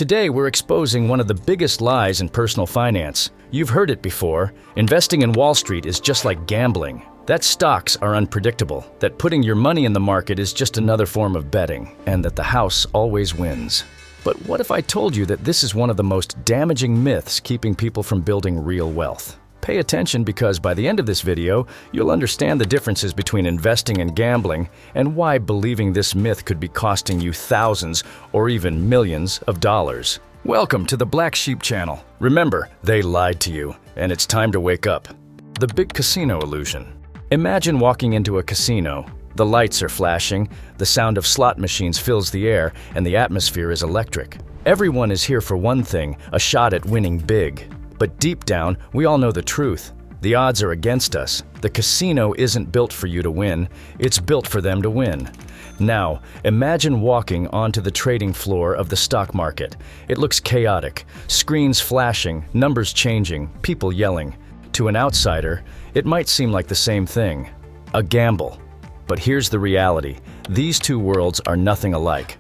Today, we're exposing one of the biggest lies in personal finance. You've heard it before. Investing in Wall Street is just like gambling. That stocks are unpredictable, that putting your money in the market is just another form of betting, and that the house always wins. But what if I told you that this is one of the most damaging myths keeping people from building real wealth? Pay attention because by the end of this video, you'll understand the differences between investing and gambling and why believing this myth could be costing you thousands or even millions of dollars. Welcome to the Black Sheep Channel. Remember, they lied to you, and it's time to wake up. The big casino illusion. Imagine walking into a casino. The lights are flashing, the sound of slot machines fills the air, and the atmosphere is electric. Everyone is here for one thing, a shot at winning big. But deep down, we all know the truth. The odds are against us. The casino isn't built for you to win, it's built for them to win. Now, imagine walking onto the trading floor of the stock market. It looks chaotic, screens flashing, numbers changing, people yelling. To an outsider, it might seem like the same thing, a gamble. But here's the reality, these two worlds are nothing alike.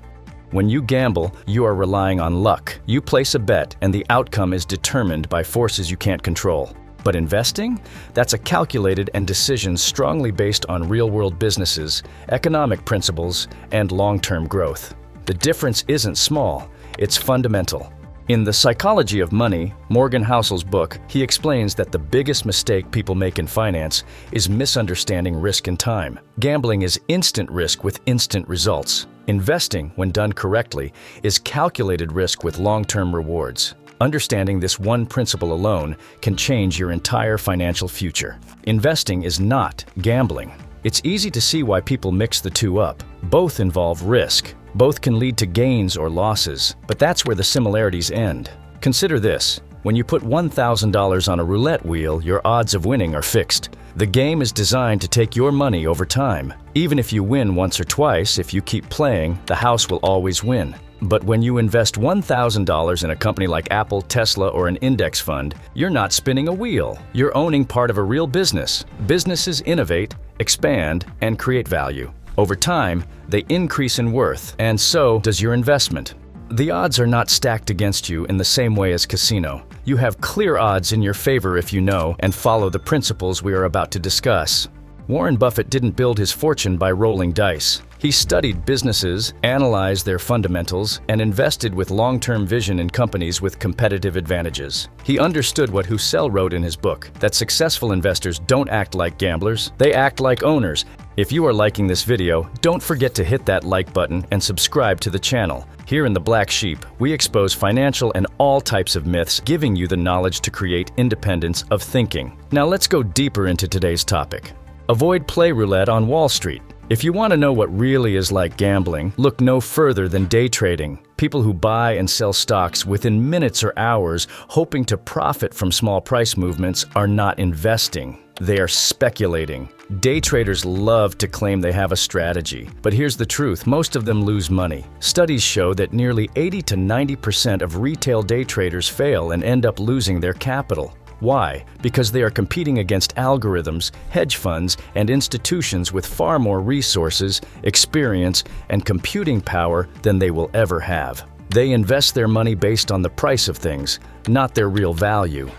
When you gamble, you are relying on luck. You place a bet and the outcome is determined by forces you can't control. But investing? That's a calculated and decisions strongly based on real-world businesses, economic principles, and long-term growth. The difference isn't small, it's fundamental. In The Psychology of Money, Morgan Housel's book, he explains that the biggest mistake people make in finance is misunderstanding risk and time. Gambling is instant risk with instant results. Investing, when done correctly, is calculated risk with long-term rewards. Understanding this one principle alone can change your entire financial future. Investing is not gambling. It's easy to see why people mix the two up. Both involve risk. Both can lead to gains or losses, but that's where the similarities end. Consider this. When you put $1,000 on a roulette wheel, your odds of winning are fixed. The game is designed to take your money over time. Even if you win once or twice, if you keep playing, the house will always win. But when you invest $1,000 in a company like Apple, Tesla, or an index fund, you're not spinning a wheel. You're owning part of a real business. Businesses innovate, expand, and create value. Over time, they increase in worth, and so does your investment. The odds are not stacked against you in the same way as casino. You have clear odds in your favor if you know and follow the principles we are about to discuss. Warren Buffett didn't build his fortune by rolling dice. He studied businesses, analyzed their fundamentals, and invested with long-term vision in companies with competitive advantages. He understood what Husserl wrote in his book, that successful investors don't act like gamblers, they act like owners. If you are liking this video, don't forget to hit that like button and subscribe to the channel. Here in The Black Sheep, we expose financial and all types of myths, giving you the knowledge to create independence of thinking. Now let's go deeper into today's topic. Avoid play roulette on Wall Street. If you want to know what really is like gambling, look no further than day trading. People who buy and sell stocks within minutes or hours, hoping to profit from small price movements, are not investing. They are speculating. Day traders love to claim they have a strategy, but here's the truth, most of them lose money. Studies show that nearly 80 to 90% of retail day traders fail and end up losing their capital. Why? Because they are competing against algorithms, hedge funds, and institutions with far more resources, experience, and computing power than they will ever have. They invest their money based on the price of things, not their real value.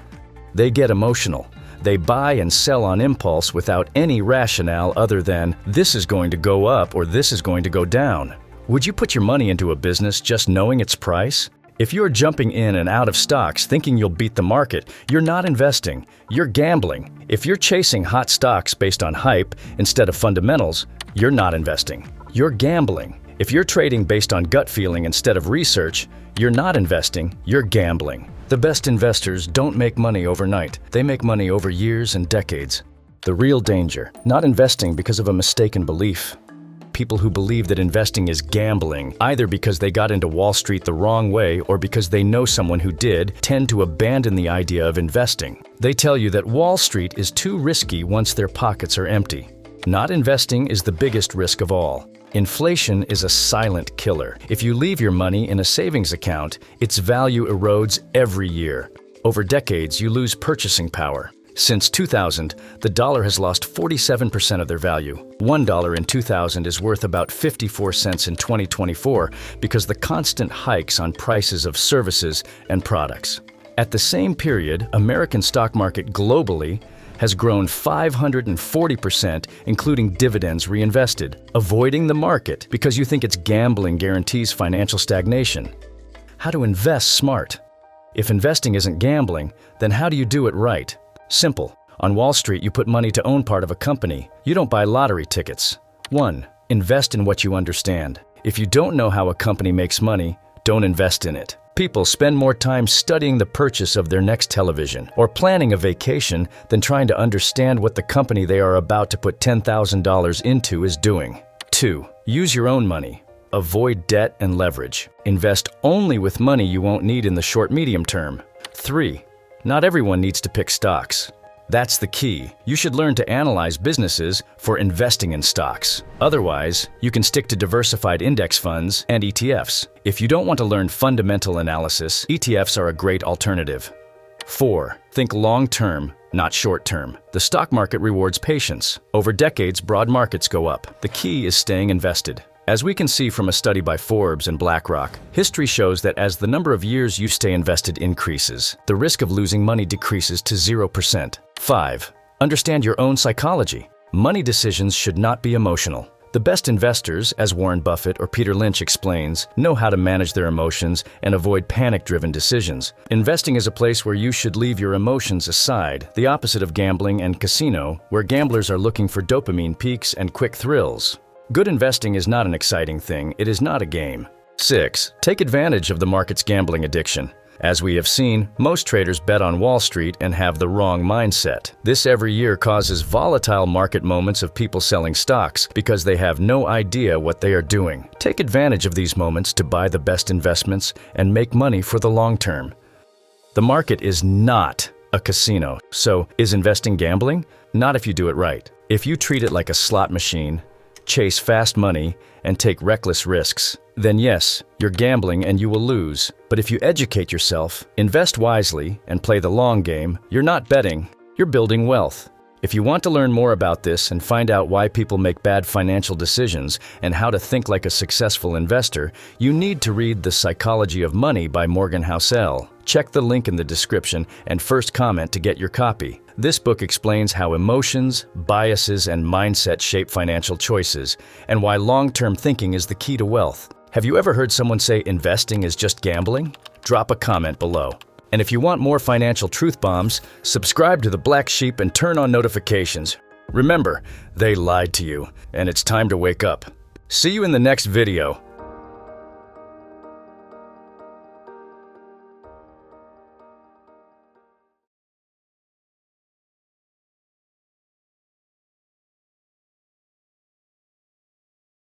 They get emotional. They buy and sell on impulse without any rationale other than, this is going to go up or this is going to go down. Would you put your money into a business just knowing its price? If you're jumping in and out of stocks thinking you'll beat the market, you're not investing, you're gambling. If you're chasing hot stocks based on hype instead of fundamentals, you're not investing, you're gambling. If you're trading based on gut feeling instead of research, you're not investing, you're gambling. The best investors don't make money overnight, they make money over years and decades. The real danger, not investing because of a mistaken belief. People who believe that investing is gambling, either because they got into Wall Street the wrong way or because they know someone who did, tend to abandon the idea of investing. They tell you that Wall Street is too risky once their pockets are empty. Not investing is the biggest risk of all. Inflation is a silent killer. If you leave your money in a savings account, its value erodes every year. Over decades, you lose purchasing power. Since 2000, the dollar has lost 47% of their value. $1 in 2000 is worth about 54 cents in 2024 because the constant hikes on prices of services and products. At the same period, American stock market globally has grown 540%, including dividends reinvested. Avoiding the market because you think it's gambling guarantees financial stagnation. How to invest smart. If investing isn't gambling, then how do you do it right? Simple. On Wall Street, you put money to own part of a company. You don't buy lottery tickets. 1. Invest in what you understand. If you don't know how a company makes money, don't invest in it. People spend more time studying the purchase of their next television or planning a vacation than trying to understand what the company they are about to put $10,000 into is doing. 2. Use your own money. Avoid debt and leverage. Invest only with money you won't need in the short-medium term. 3. Not everyone needs to pick stocks. That's the key. You should learn to analyze businesses for investing in stocks. Otherwise, you can stick to diversified index funds and ETFs. If you don't want to learn fundamental analysis, ETFs are a great alternative. 4. Think long-term, not short-term. The stock market rewards patience. Over decades, broad markets go up. The key is staying invested. As we can see from a study by Forbes and BlackRock, history shows that as the number of years you stay invested increases, the risk of losing money decreases to 0%. 5. Understand your own psychology. Money decisions should not be emotional. The best investors, as Warren Buffett or Peter Lynch explains, know how to manage their emotions and avoid panic-driven decisions. Investing is a place where you should leave your emotions aside, the opposite of gambling and casino, where gamblers are looking for dopamine peaks and quick thrills. Good investing is not an exciting thing, it is not a game. 6. Take advantage of the market's gambling addiction. As we have seen, most traders bet on Wall Street and have the wrong mindset. This every year causes volatile market moments of people selling stocks because they have no idea what they are doing. Take advantage of these moments to buy the best investments and make money for the long term. The market is not a casino, so is investing gambling? Not if you do it right. If you treat it like a slot machine, chase fast money, and take reckless risks, then yes, you're gambling and you will lose. But if you educate yourself, invest wisely, and play the long game, you're not betting, you're building wealth. If you want to learn more about this and find out why people make bad financial decisions and how to think like a successful investor, you need to read The Psychology of Money by Morgan Housel. Check the link in the description and first comment to get your copy. This book explains how emotions, biases, and mindset shape financial choices, and why long-term thinking is the key to wealth. Have you ever heard someone say investing is just gambling? Drop a comment below. And if you want more financial truth bombs, subscribe to The Black Sheep and turn on notifications. Remember, they lied to you, and it's time to wake up. See you in the next video.